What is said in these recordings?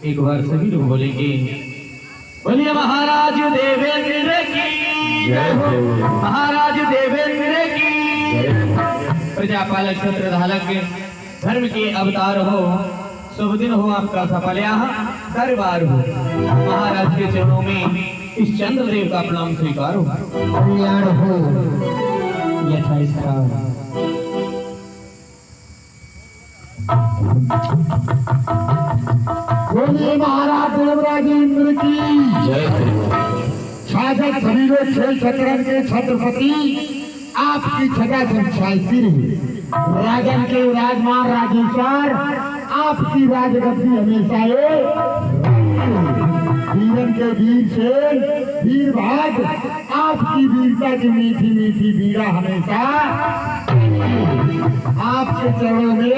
एक बार सभी लोग बोलेंगे, बोलिए महाराज देवेंद्र की जय हो, महाराज देवेंद्र की जय हो। प्रजापालक छत्रधालक धर्म के अवतार हो, शुभ दिन हो आपका सफल यहाँ दरबार हो। महाराज के चरणों में इस चंद्रदेव का प्रणाम स्वीकार हो। कल्याण हो यथास्थान। बोलिए महाराज देवराजेंद्र की जय हो। शासक सभी लोग खेल शतरंज के छत्रपति आपकी छठा जमशाइती रही। राजन के राजमान राजेश्वर आपकी राजगद्दी हमेशा वीरन के वीर सेन वीर भाग आपकी वीरता की मीठी मीठी वीरा हमेशा आपके चरणों में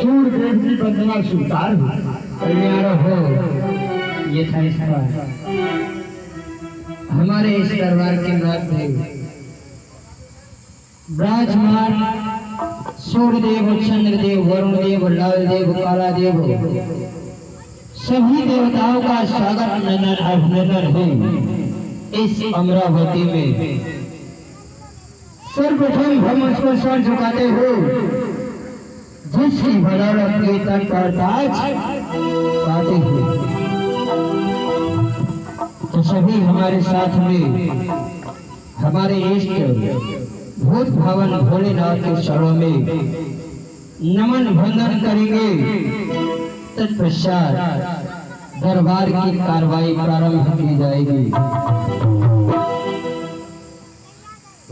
सूर्यदेव की वंदना स्वीकार हो। कल्याण हो ये था हमारे इस दरबार के नाथ देव विराजमान सूर्यदेव चंद्रदेव वरुण देव लाल देव काला देव सभी देवताओं का स्वागत नगर अभिनंदन है। इस अमरावती में सर्वप्रथम हम उसको सर झुकाते हो जिसकी बदौलत के तन पर ताज पाते हो। तो सभी हमारे साथ में हमारे इष्ट भूत भवन भोलेनाथ के चरणों में नमन वंदन करेंगे। तत्पश्चात दरबार की कार्रवाई प्रारंभ की जाएगी।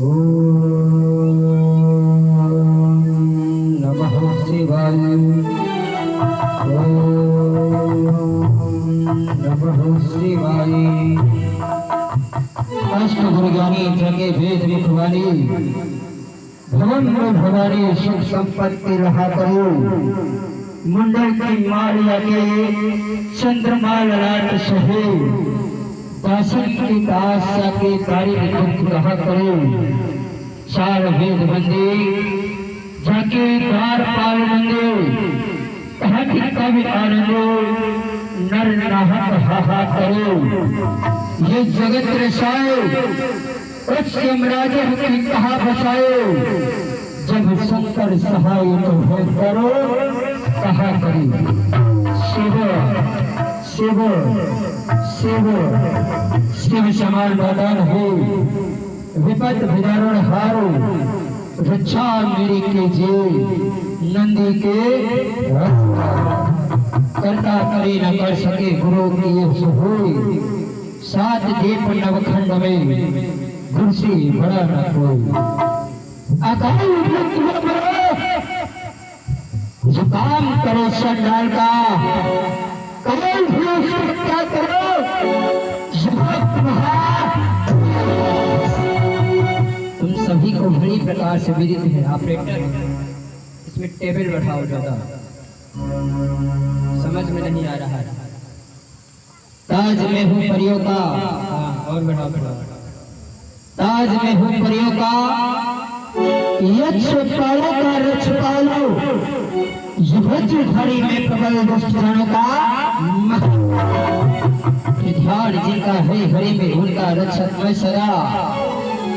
ओम नमः शिवाय। ओम नमः शिवाय। अष्ट दुर्गानी जगे वेद मुखवाणी भवन में भवानी सुख संपत्ति रहा करो। मुंडन की मालिया के चंद्रमा ललाट सहे दासन की दासा के कार्य दुख रहा करो। चार वेद बंदे जाके द्वार पाल बंदे कहती कवि आनंदो नर नाहक हाहा करो। ये जगत रसायो उच्च यमराजा की कहा बसायो। जब शंकर सहाय तो हो करो कहा करी। शिव शिव शिव शिव समान बदन हो विपद विदारण हारो। रक्षा मेरी के जे नंदी के करता करे न कर सके गुरु की हो। सात दीप नवखंड में गुरसी बड़ा न कोई। अकाल जुकाम करो संडाल का कमल क्या करो। तुम सभी को बड़ी प्रकार से विदित है। ऑपरेटर इसमें टेबल बैठाओ ज्यादा समझ में नहीं आ रहा है। ताज में हूँ परियों का और बैठाओ ताज में हूँ परियों का यक्ष पालो का रक्ष पालो। युवज घड़ी में प्रबल दुष्ट जनों का ध्यान जिनका है हरि में उनका रक्षक मैं सदा।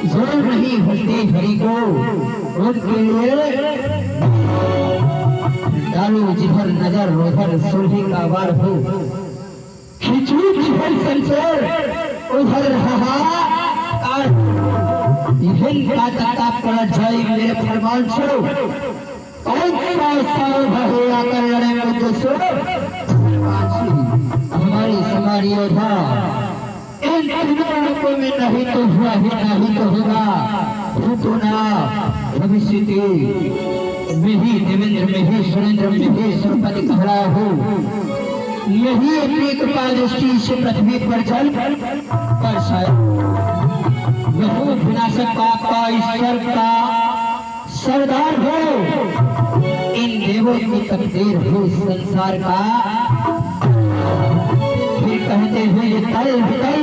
जोर नहीं भरते हरि को उनके लिए डालो जिधर नजर उधर सुरभि का वार हो। खिंचू जिधर संसार उधर हाहाकार। यही का तत्ता पलट जाए मेरे फरमान सुनो। कौन सा साल भरे आकर लड़े मुझसे हमारी समारी योद्धा। इन तीनों लोगों में नहीं तो हुआ ही नहीं तो होगा। भूतोना भविष्य में ही देवेंद्र में ही सुरेंद्र में ही सुरपति कहरा हो। यही अपनी कृपा दृष्टि से पृथ्वी पर जल बरसाए। विनाशक पाप का ईश्वर का सरदार हो। इन देवों की तकदीर हो संसार का। फिर कहते हुए तल तल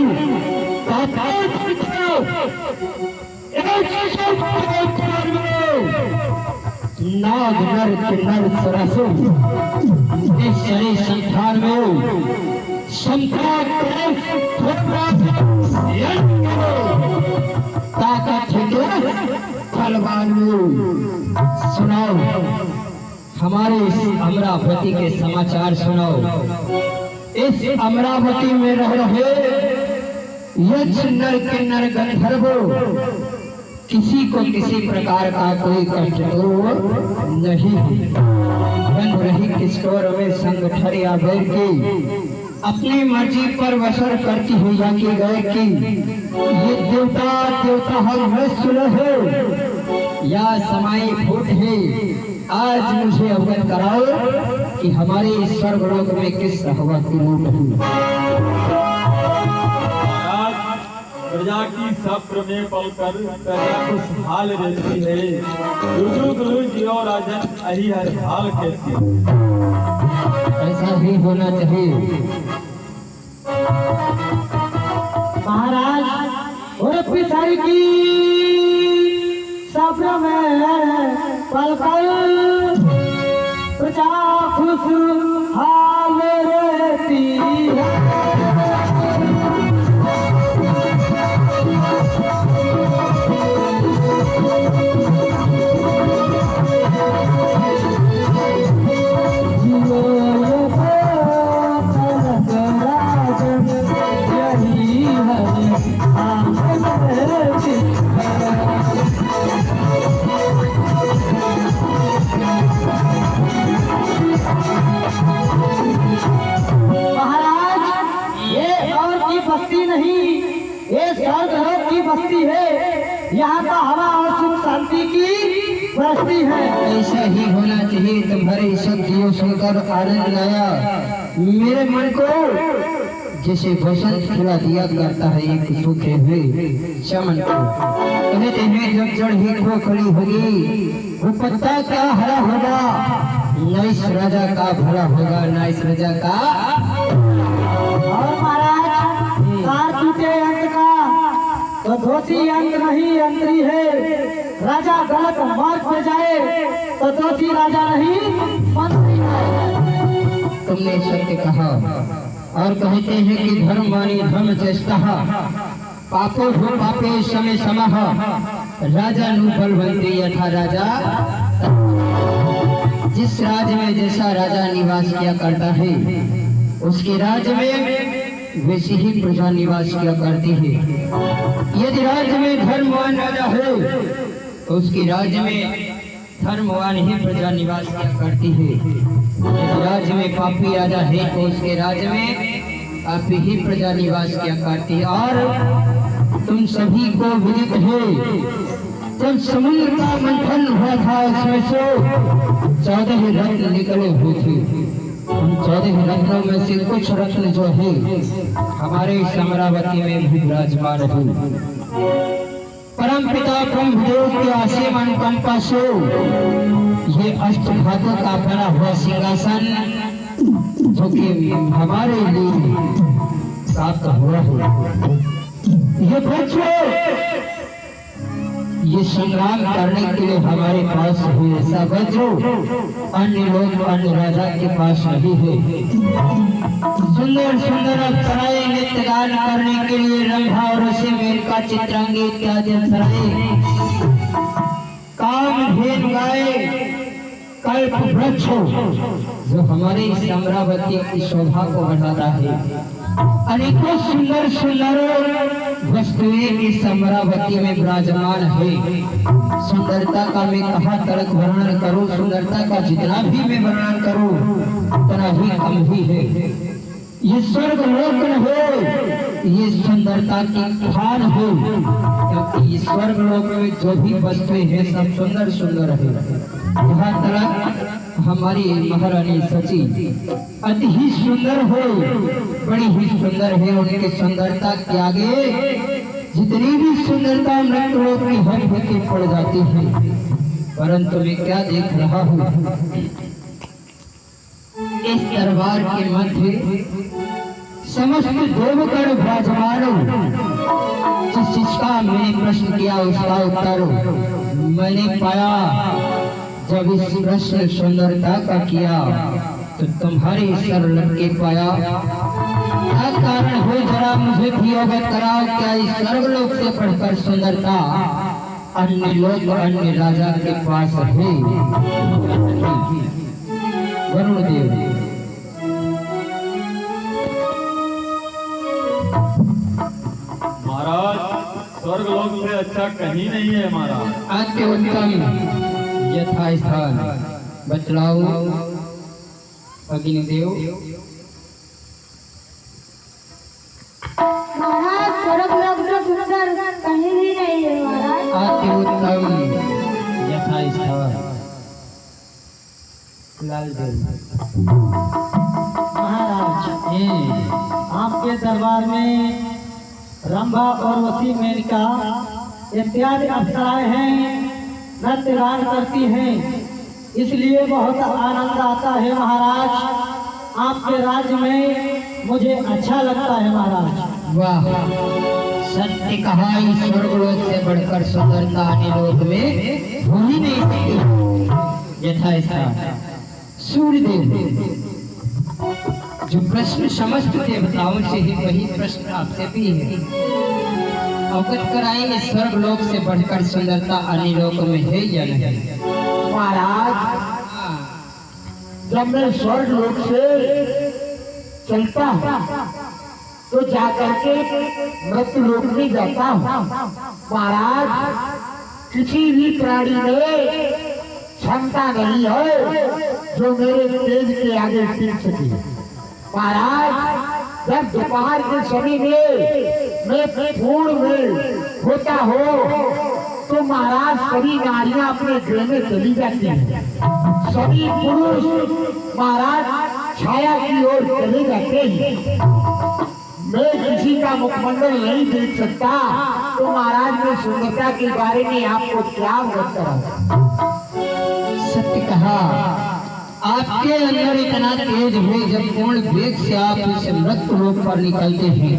नाग नर किन्नर सरसों इस शरीर संसार में संतान ताकत तलवार में सुनाओ हमारे इस अमरावती के समाचार सुनाओ। इस अमरावती में रह रहे यक्ष नर किन्नर गंधर्वो किसी को किसी प्रकार का कोई कष्ट तो नहीं बन रही किशोर में संग ठरिया बैर की अपनी मर्जी पर वसर करती हुई जाके गए कि ये देवता हम सुलह है या समाई फूट है। आज मुझे अवगत कराओ कि हमारे स्वर्गलोक में किस रहवती लोग हैं। प्रजा की सब्र में पलकर प्रजा खुशहाल रहती है। जियो राजन अही हर हाल कैसी ऐसा ही होना चाहिए। महाराज और पिसाई की सब्र में पलकर प्रजा खुशहाल रहती है। बस्ती है, यहाँ का हवा और सुख शांति की बस्ती है। ऐसा ही होना चाहिए। तुम्हारे शब्दियों सुनकर आनंद आया मेरे मन को, जैसे बसंत खिला दिया करता है एक सूखे हुए चमन को। कहते हैं जब जड़ ही खोखली होगी वो पत्ता क्या हरा होगा, न इस राजा का भला होगा न इस राजा का। और महाराज कार टूटे अंत का तो दोषी अंत नहीं अंतरी है। राजा गलत मार्ग पे जाए तो दोषी राजा नहीं मंत्री है। तुमने सत्य कहा। और कहते हैं कि धर्म वाणी धर्म चेष्टा पापो हो पापे समय समह राजा नु बलवंती यथा राजा। जिस राज्य में जैसा राजा निवास किया करता है उसके राज्य में वैसी ही प्रजा निवास किया करती है। यदि राज्य में धर्मवान राजा है तो उसके राज्य में धर्मवान ही प्रजा निवास किया करती है। यदि राज्य में पापी राजा है तो उसके राज्य में पापी ही प्रजा निवास किया करती है। और तुम सभी को विदित है जब समुद्र का मंथन हुआ था उसमें से 14 रत्न निकले हुए थे। उन 14 रत्नों में से कुछ रत्न जो है हमारे अमरावती में भी विराजमान है। परम पिता ब्रह्मदेव के असीम अनुकंपा से ये अष्टधातु का बना हुआ सिंहासन जो कि हमारे लिए प्राप्त हुआ है, ये बच्चों ये संग्राम करने के लिए हमारे पास है। ऐसा वज्र अन्य लोग अन्य राजा के पास नहीं है। सुंदर सुंदर अप्सराएं नृत्य गान करने के लिए रंभा और मेनका चित्रांगी इत्यादि अप्सराएं काम भेद गाए कल्प वृक्ष जो हमारे अमरावती की शोभा को बढ़ाता है। अनेकों सुंदर सुंदर वस्तुएं इस अमरावती में विराजमान है। सुंदरता का मैं कहाँ तक वर्णन करूं, सुंदरता का जितना भी मैं वर्णन करूं उतना ही कम ही है। ये स्वर्ग लोक है, ये सुंदरता की खान है, क्योंकि इस स्वर्ग लोक में जो भी वस्तुएं हैं सब सुंदर सुंदर है। यहाँ तक हमारी महारानी सची अति ही सुंदर हो, बड़ी ही सुंदर है। उनकी सुंदरता के आगे जितनी भी सुंदरता मृत्यु की हर फीकी पड़ जाती है। परंतु मैं क्या देख रहा हूँ, इस दरबार के मध्य समस्त देवगण विराजमान। जिसका मैंने प्रश्न किया उसका उत्तर मैंने पाया। जब इस प्रश्न सुंदरता का किया तो तुम्हारे सर लटके पाया। क्या कारण हो, जरा मुझे भी अवगत कराओ। क्या इस स्वर्गलोक से बढ़कर सुंदरता अन्य लोक अन्य राजा के पास है? वरुण देव, महाराज स्वर्ग लोक से अच्छा कहीं नहीं है महाराज। अति उत्तम, यथा स्थान बतलाओ अग्निदेव। महाराज स्वर्ग लोक से सुंदर कहीं भी नहीं है महाराज। अति उत्तम, यथा स्थान लालदेव। महाराज आपके दरबार में रंभा और वसी मेनका इत्यादि अप्सराएं हैं, नृत्य गान करती हैं, इसलिए बहुत आनंद आता है महाराज। आपके राज्य में मुझे अच्छा लगता है महाराज। वाह, सत्य कहा, इस स्वर्गलोक से बढ़कर सुंदरता अन्य लोक में हो ही नहीं सकती। यथा स्थान सूर्यदेव, जो प्रश्न समस्त देवताओं से ही वही प्रश्न आपसे भी है। अवगत कराएंगे स्वर्गलोक से बढ़कर सुंदरता अन्य लोक में है या नहीं? महाराज जब मैं स्वर्ग लोक से चलता हूँ तो जाकर के मृत्यु लोक में जाता हूँ। महाराज किसी भी प्राणी में क्षमता नहीं है जो मेरे तेज के आगे टिक सके। महाराज जब दोपहर के समय में मैं पूर्ण में होता हो तो महाराज सभी नारियां अपने गृह में चली जाती हैं, सभी पुरुष महाराज छाया की ओर चले जाते हैं। मैं किसी का मुखमंडल नहीं देख सकता, तो महाराज मैं सुंदरता के बारे में आपको क्या अवगत कराऊं? सत्य कहा, आपके अंदर इतना तेज है, जब पूर्ण वेग से आप इस मृत्यु लोक पर निकलते हैं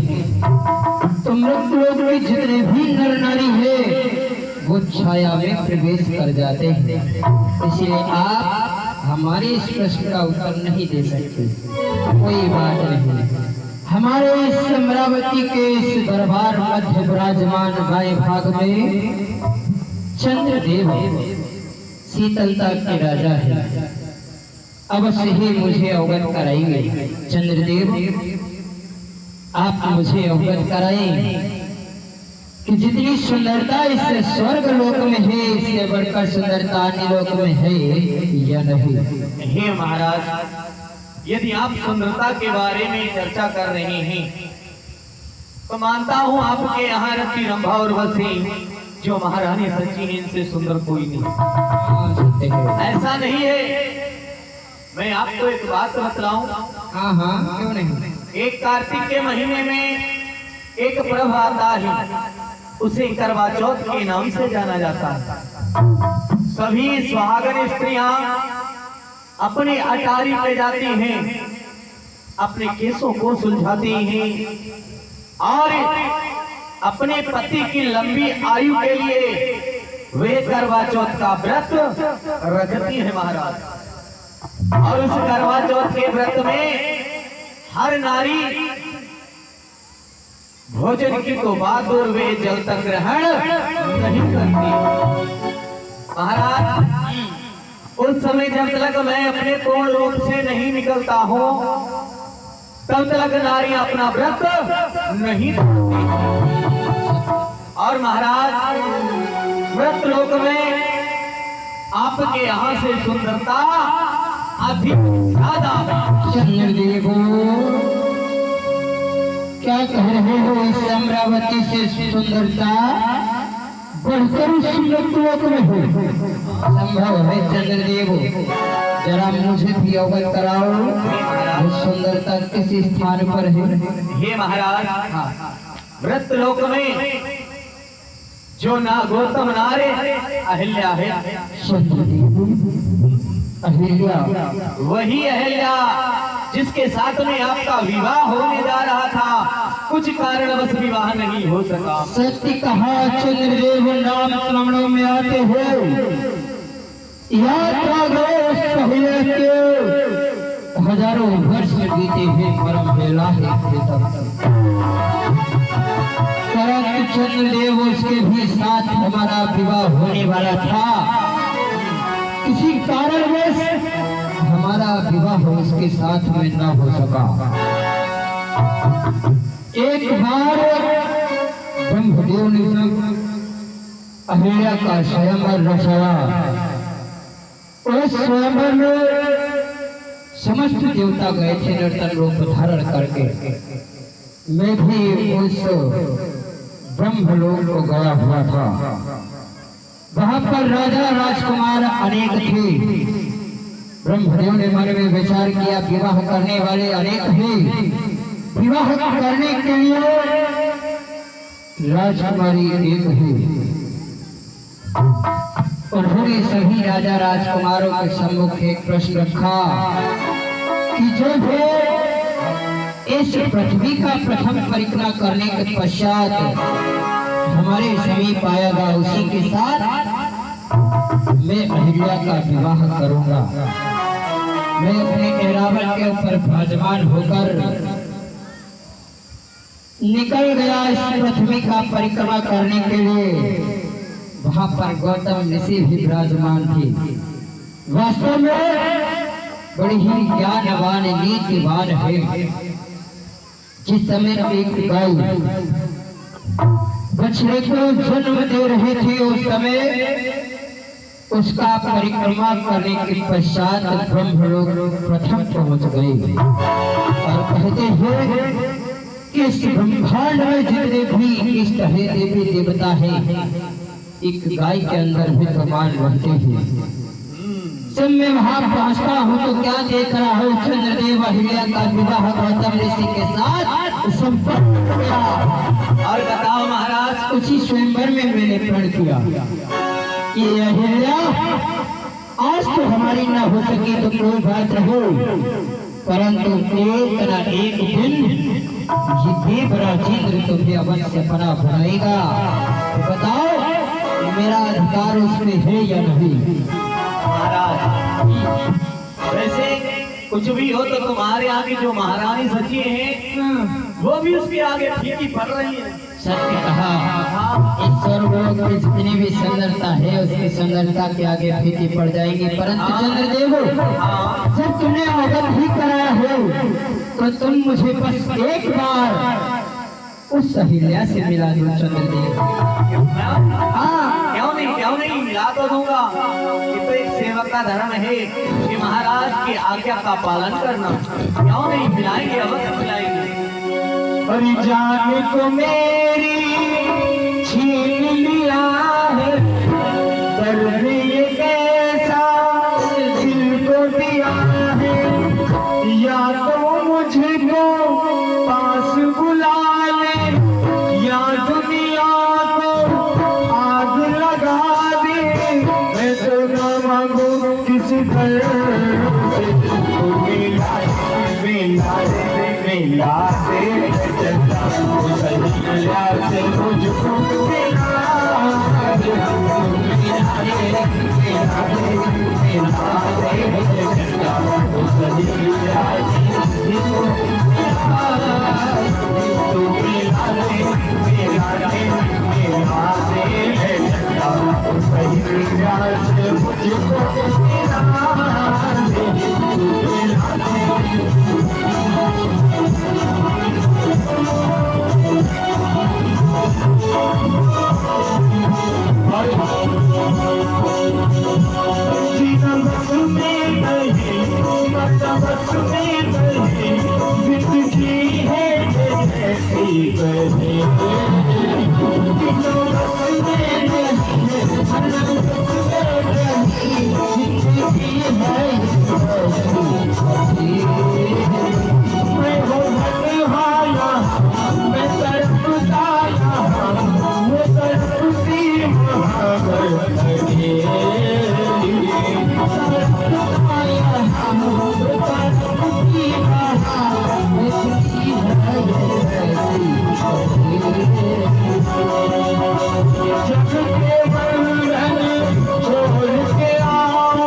तो मृत्यु लोक में जितने भी नर नारी है वो छाया में प्रवेश कर जाते हैं। इसलिए आप हमारे इस प्रश्न का उत्तर नहीं दे सकते। कोई बात नहीं, हमारे इस अमरावती के इस दरबार मध्य विराजमान बाएं भाग में चंद्रदेव शीतलता के राजा है। अवश्य ही मुझे अवगत कराएंगे। चंद्रदेव, आप मुझे अवगत कराएं कि जितनी सुंदरता इस स्वर्ग लोक में है, इससे बढ़कर सुंदरता अन्य लोक में है या नहीं? हे महाराज, यदि आप सुंदरता के बारे में चर्चा कर रहे हैं तो मानता हूँ आपके यहाँ रखी रंभा और वसी जो महारानी सच्ची है, इनसे सुंदर कोई नहीं। ऐसा नहीं है। मैं आपको एक बात बतलाऊं। हाँ, क्यों नहीं? एक कार्तिक के महीने में एक पर्व आता है, उसे करवा चौथ के नाम से जाना जाता है। सभी सुहागन स्त्रियां अपने अटारी पे जाती हैं, अपने केसों को सुलझाती हैं और अपने पति की लंबी आयु के लिए वे करवा चौथ का व्रत रखती है महाराज। और उस करवा चौथ के व्रत में हर नारी भोजन की तो बात और वे जल तक ग्रहण नहीं करती। महाराज उस समय जब तक मैं अपने पूर्ण रूप से नहीं निकलता हूँ तब तक नारियां अपना व्रत नहीं करती। और महाराज व्रत लोक में आपके यहाँ से सुंदरता अधिक ज्यादा। चंद्रदेव, क्या कह रहे हो? इस अमरावती से सुंदरता बढ़कर उस मृत्यु लोक में हो? संभव है चंद्रदेव, जरा मुझे भी अवगत कराओ, वो सुंदरता किस स्थान पर है? हे महाराज, व्रत लोक में जो ना गौतम नारे अहिल्या है, अहिल्या, वही अहिल्या जिसके साथ में आपका विवाह होने जा रहा था, कुछ कारणवश विवाह नहीं हो सका। सत्य कहा चंद्रदेव, नाम स्मरणों में आते हो यात्रा गए पहले के हजारों वर्ष बीते हुए परम बेला है परंतु चंद्रदेव उसके भी साथ हमारा विवाह होने वाला था। किसी कारणवश हमारा विवाह उसके साथ में न हो सका। एक बार ब्रह्मदेव ने अहिल्या का स्वयंवर रचाया। उस स्वयंवर में समस्त देवता गए थे नर्तन रूप धारण करके। मैं भी उस ब्रह्मलोक को गया हुआ था। वहां पर राजा राजकुमार अनेक थे। ब्रह्मदेव ने मन में विचार किया विवाह करने वाले अनेक हैं, विवाह करने के लिए राजकुमारी एक है। उन्होंने सभी राजा राजकुमारों के सम्मुख एक प्रश्न रखा कि जो है इस पृथ्वी का प्रथम परिक्रमा करने के पश्चात हमारे समीप आएगा उसी के साथ मैं अहिल्या का विवाह करूंगा। मैं अपने ऐरावत के ऊपर विराजमान होकर निकल गया इस पृथ्वी का परिक्रमा करने के लिए। वहां पर गौतम ऋषि भी विराजमान थे। वास्तव में बड़ी ही ज्ञानवान नीतिवान है। जिस समय एक गाय बछड़े को जन्म दे रहे थे उस समय उसका परिक्रमा करने के पश्चात ब्रह्मलोक प्रथम पहुंच गए और कहते हैं कि इस ब्रह्मांड में जितने भी इष्ट है देवी देवता है एक गाय के अंदर विद्यमान रहते हैं। जब मैं वहां पहुंचता हूँ तो क्या देख रहा हूँ चंद्रदेव अहिल्या का विवाह गौतम ऋषि के साथ संपन्न हो गया। और बताओ महाराज, उसी स्वयंवर में मैंने प्रण किया ये अहिल्या आज तो हमारी न हो सकी तो कोई बात नहीं, परंतु एक न एक दिन ये देवराजेंद्र तुम्हें अवश्य बना बनाएगा। बताओ मेरा अधिकार उसमें है या नहीं? महाराज वैसे कुछ भी हो तो तुम्हारे आगे जो महारानी सची है वो भी उसके आगे फीकी पड़ रही है। सत्य कहा। इस स्वर्गलोक में जितनी भी सुंदरता है उसकी सुंदरता के आगे फीकी पड़ जाएगी। परंतु चंद्रदेव जब तुमने अवगत ही कराया हो तो तुम मुझे बस एक बार उस अहिल्या से मिला दो चंद्रदेव। हाँ क्यों नहीं मिला तो दूंगा। ये तो एक सेवक का धर्म है कि महाराज की आज्ञा का पालन करना। क्यों नहीं मिलाएंगे, अवश्य मिलाएंगे। अरे जान को मेरी छीन लिया है दर्द ये कैसा दिल को दिया है। या तो मुझको पास बुला ले या दुनिया को आग लगा दे। मैं तो न मांगू किसी तरह से मिला से मुझको छोड़ के आओ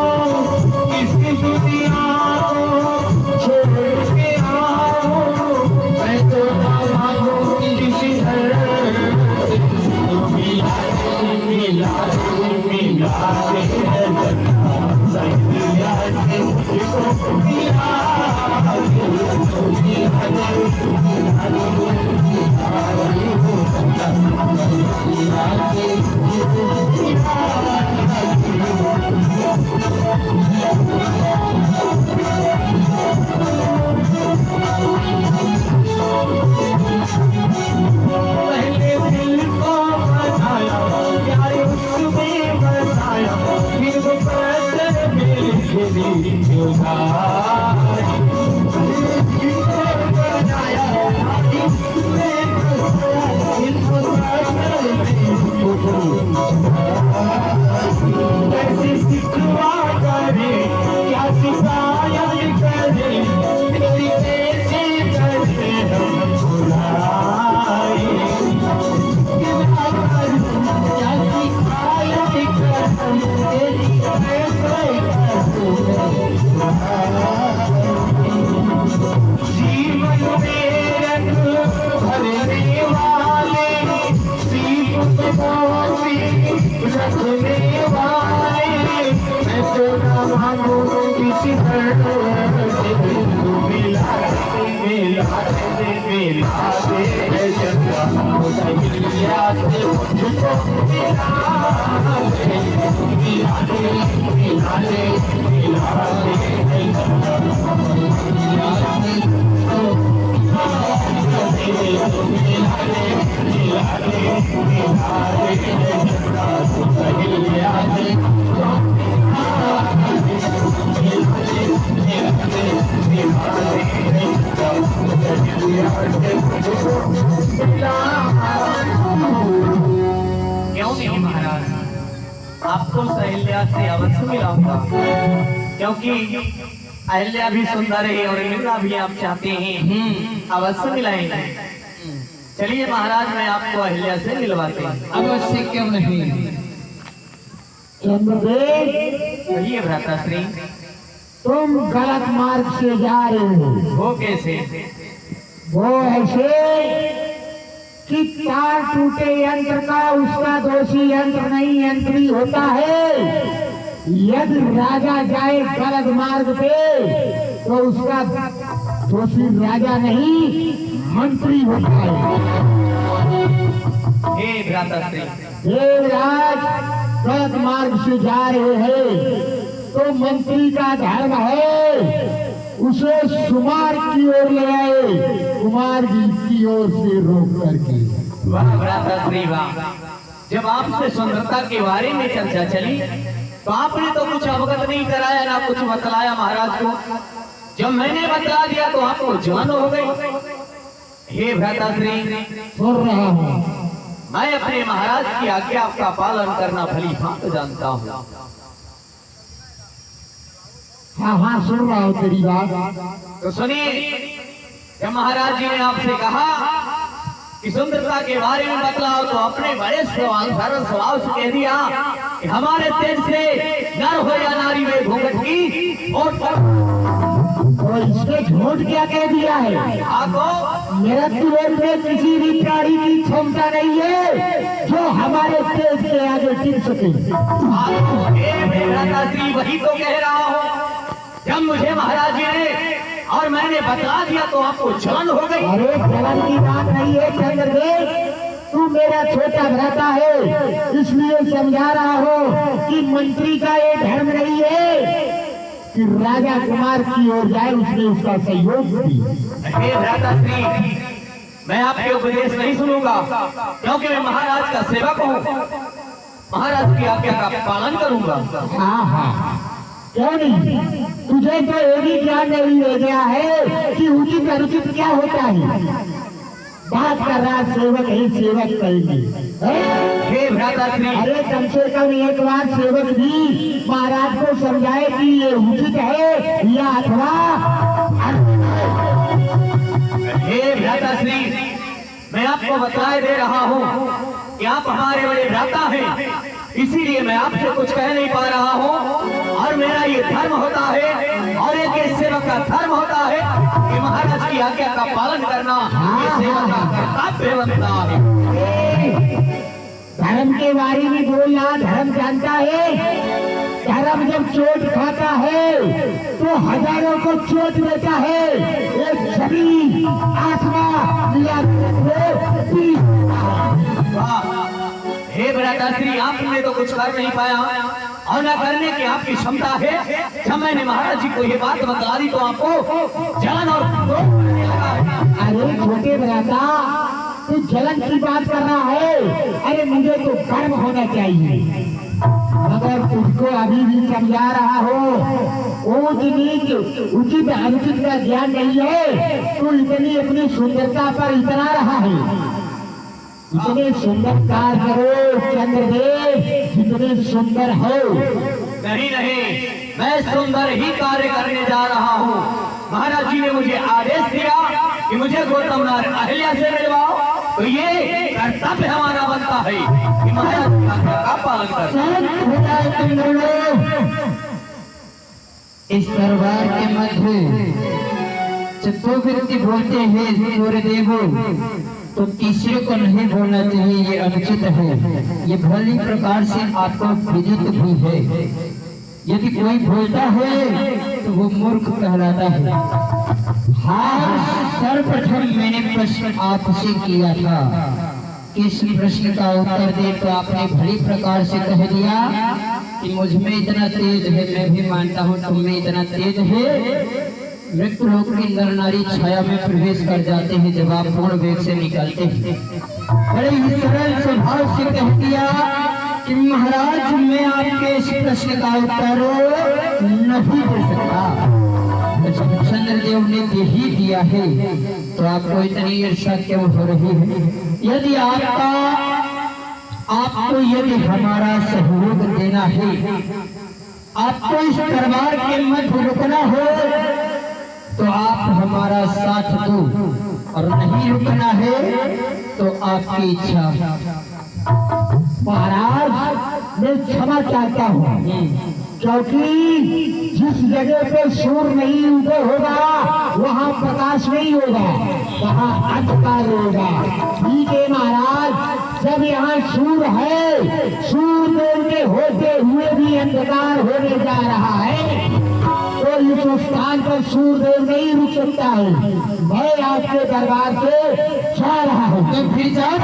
पहले दिल को बनाया प्यार उसमें बसाया फिर वो पत्थर मेरे दिल क्यों बनाया कैसे सिखवा करे क्या शिकायत करे तेरी कैसे करे हम भुलाए क्या शिकायत करे तेरी कैसे जीवन में रंग भरने वाले दीप रखने वाले मैं तो ना मांगू किसी से मिला दे चंद्रा सैया से मुझको मिला क्यों नहीं महाराज, आपको अहिल्या से अवश्य मिलाऊंगा, क्योंकि अहिल्या भी सुंदर है और मिलना भी आप चाहते हैं, अवश्य मिलाएंगे। चलिए महाराज, मैं आपको अहिल्या से मिलवाते हैं। अवश्य क्यों नहीं। चंद्रदेव, कहिए भ्राताश्री। तुम गलत मार्ग से जा रहे हो। वो कैसे? वो ऐसे कि तार टूटे यंत्र का उसका दोषी यंत्र नहीं यंत्री होता है। यदि राजा जाए गलत मार्ग पे तो उसका दोषी राजा नहीं मंत्री होता है। हे भ्राताश्री, देवराज गलत मार्ग से जा रहे हैं तो मंत्री का धर्म है उसे सुमार की ओर ले आए, कुमार जी की ओर से रोक करके। वाह भ्राताश्री वाह, जब आपसे सुंदरता के बारे में चर्चा चली तो आपने तो कुछ अवगत नहीं कराया, ना कुछ बतलाया महाराज को। जब मैंने बतला दिया तो आपको जान हो गई। हे भ्राताश्री, सुन रहा हूँ। मैं अपने महाराज की आज्ञा का पालन करना भली भांति जानता हूँ। हाँ हाँ, सुन रहा हूँ तेरी बात। तो सुनिए, जब महाराज जी ने आपसे कहा कि सुंदरता के बारे में बतलाओ तो अपने बड़े सरल स्वभाव से कह दिया कि हमारे तेज से नर हो या नारी में घूंघट की और इसने झूठ क्या कह दिया है? आपको मृत्यु में किसी भी प्राणी की क्षमता नहीं है जो हमारे तेज के आगे टिक सके। वही तो कह रहा हूँ। जब मुझे महाराज जी ने और मैंने बता दिया तो आपको जलन हो गई। अरे जलन की बात नहीं है चंद्रदेव, तू मेरा छोटा भ्राता है इसलिए समझा रहा हो कि मंत्री का ये धर्म नहीं है कि राजा कुमार की ओर जाए, उसने उसका सहयोग दिया। हे भ्राताश्री, मैं आपके उपदेश नहीं सुनूंगा, क्योंकि मैं महाराज का सेवक हूँ। महाराज की आज्ञा का पालन करूंगा। हाँ हाँ, क्यों नहीं? तुझे तो एक ही ज्ञान नहीं रह गया है कि उचित अनुचित क्या होता है। बात कर रहा सेवक ही सेवक कहेंगे। हे भ्राताश्री, अरे कम से कम एक बार सेवक भी महाराज को समझाए कि ये उचित है या अथवा। हे भ्राताश्री, मैं आपको बतलाए दे रहा हूँ कि आप हमारे बड़े भ्राता हैं, इसीलिए मैं आपसे कुछ कह नहीं पा रहा हूँ। और मेरा ये धर्म होता है और एक सेवक का धर्म होता है कि महाराज की आज्ञा का पालन करना ये सेवक का कर्तव्य बनता है। धर्म के बारे में बोलना, धर्म जानता है। धर्म जब चोट खाता है तो हजारों को चोट देता है। एक छवि आत्मा हे भ्राताश्री, आपने तो कुछ कर नहीं पाया और न करने की आपकी क्षमता है। जब मैंने महाराज जी को ये बात बता दी तो आपको जलन और क्रोध होने लगा। अरे छोटे भ्राता, तू जलन की बात कर रहा है? अरे मुझे तो गर्व होना चाहिए, मगर तुझको अभी भी समझा रहा हो ऊंच नीच उचित अनुचित का ज्ञान नहीं है। तू इतनी अपनी सुंदरता पर इतना रहा है। इतने सुंदर कार्य करो चंद्रदेव, जितने सुंदर हो। नहीं नहीं, मैं सुंदर ही कार्य करने जा रहा हूँ। महाराज जी ने मुझे आदेश दिया कि मुझे गौतम नाथ अहिल्या से मिलवाओ, तो ये कर्तव्य हमारा बनता है कि महाराज जी की आज्ञा का पालन करें। इस दरबार के मध्य जब दो व्यक्ति बोलते हैं सूर्यदेव, तो तीसरे को नहीं बोलना चाहिए, ये अनुचित है। ये भली प्रकार से आपको विदित भी है। यदि कोई बोलता है तो वो मूर्ख कहलाता है। हाँ, सर्वप्रथम मैंने प्रश्न आपसे किया था, इस प्रश्न का उत्तर दे तो आपने भली प्रकार से कह दिया कि मुझ में इतना तेज है। मैं भी मानता हूँ तुम में इतना तेज है। मृत्यु लोक की नर नारी छाया में प्रवेश कर जाते हैं जब आप पूर्ण वेग से निकलते हैं। बड़े ही सरल स्वभाव से कह दिया कि महाराज मैं आपके इस प्रश्न का उत्तर नहीं दे सकता। चंद्रदेव ने दे ही दिया है तो आपको इतनी ईर्ष्या क्यों हो रही है? यदि आपको यदि हमारा सहयोग देना है, आपको इस दरबार के मध्य रुकना हो, तो आप हमारा साथ दो, और नहीं रुकना है तो आपकी इच्छा। महाराज मैं क्षमा चाहता हूँ, क्योंकि जिस जगह पे सूर्य नहीं उदय होगा वहाँ प्रकाश नहीं होगा, वहाँ अंधकार होगा। ठीक है महाराज, जब यहाँ सूर्य है, सूर्य के होते हुए भी अंधकार होने जा रहा है, तो इस स्थान पर सूर्यदेव नहीं रुक सकता है। मैं आपके दरबार से जा रहा हूँ। तो फिर जाओ,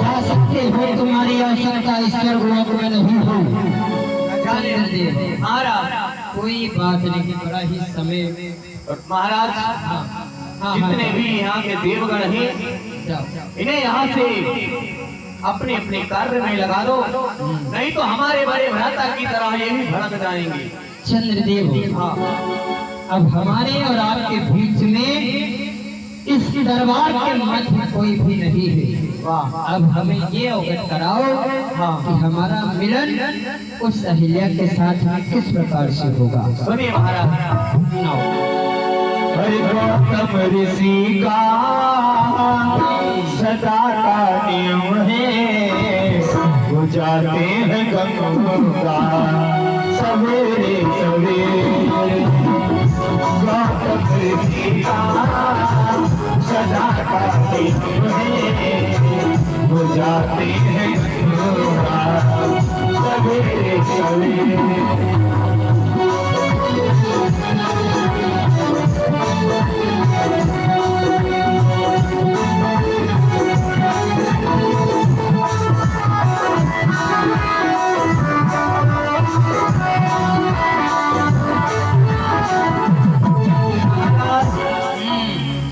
जा सकते हो, तुम्हारी आवश्यकता ईश्वर गुणों में नहीं हो। महाराज कोई बात नहीं, बड़ा ही समय। महाराज जितने भी यहाँ के देवगण हैं, इन्हें यहाँ से अपने अपने कार्य में लगा दो, नहीं तो हमारे बड़े भ्राता की तरह ये भी भड़क जाएंगे। चंद्रदेव, अब हमारे और आपके बीच में इस दरबार के मध्य कोई भी नहीं है। अब हमें ये अवगत कराओ कि हमारा मिलन उस अहिल्या के साथ किस प्रकार से होगा। सुनिए महाराज, गौतम ऋषि का सदा का नियम है, वो जाते हैं गंगा सवेरे सवेरे। गौतम ऋषि का सदा का नियम है, वो जाते हैं गंगा सवेरे सवेरे।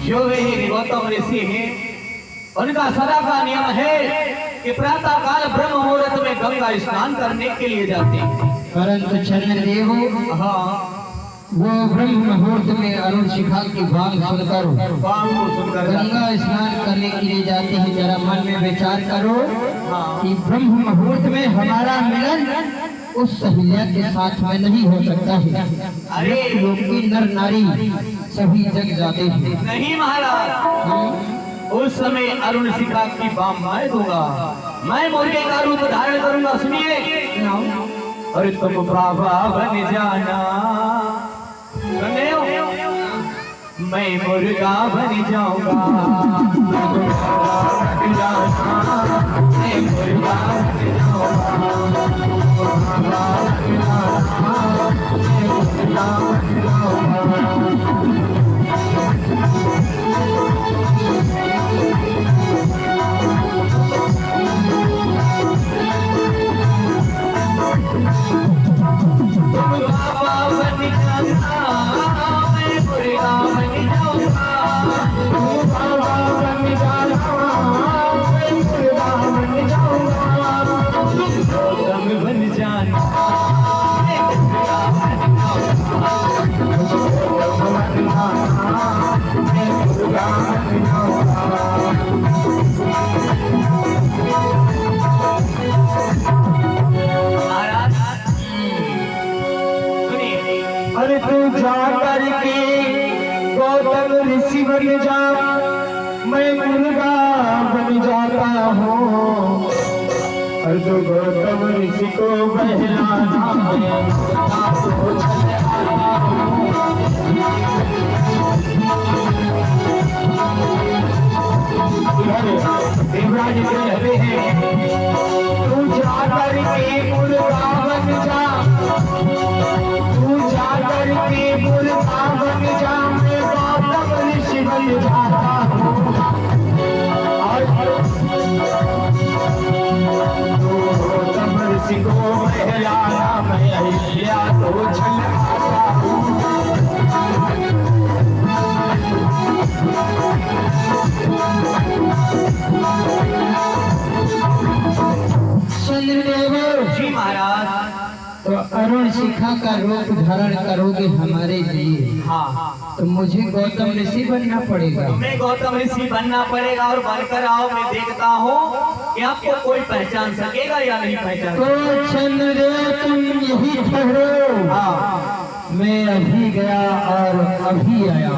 जो वे गौतम ऋषि हैं, उनका सदा का नियम है कि प्रातः काल ब्रह्म मुहूर्त में गंगा स्नान करने के लिए जाते हैं। परंतु चंद्रदेव, वो ब्रह्म मुहूर्त में अरुण शिखा की बांग सुनकर गंगा स्नान करने के लिए जाते हैं। जरा मन में विचार करो कि ब्रह्म मुहूर्त में हमारा मिलन उस अहिल्या के साथ में नहीं हो सकता है। अरे लोग की नर नारी सभी जग जाते हैं। नहीं महाराज, उस समय अरुण शिखा की बाम मैं दूंगा, मैं मुर्गे का रूप धारण करूंगा। सुनिए, अरे तुम बाबा बन जाना, मैं मुर्गा बन जाऊंगा। मैं मुर्गा बन जाऊंगा। अरे तू जा करके गौतम ऋषि बन जा, मैं मुर्गा बन जाता हूँ। और जो गौतम ऋषि को बहलाना मैं आपको चले आता हूँ। देवराज कह रहे हैं तू जा करके मुर्गा बन जा, तू जा करके मुर्गा बन जा, मैं गौतम ऋषि बन जाता हूँ। गौतम ऋषि को बहलाना मैं अहिल्या तो चल आता हूँ। चंद्रदेव जी महाराज। तो अरुण शिखा का रूप धारण करोगे हमारे लिए, हाँ, तो मुझे गौतम ऋषि बनना पड़ेगा। तुम्हें गौतम ऋषि बनना पड़ेगा और बनकर आओ, मैं देखता हूँ कि आपको कोई पहचान सकेगा या नहीं पहचान। तो चंद्रदेव तुम यही ठहरो, हाँ, मैं अभी गया और अभी आया,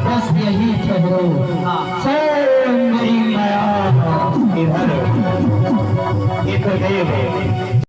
बस यही ठहरो। हाँ। सब मेरी माया इधर ये तो देव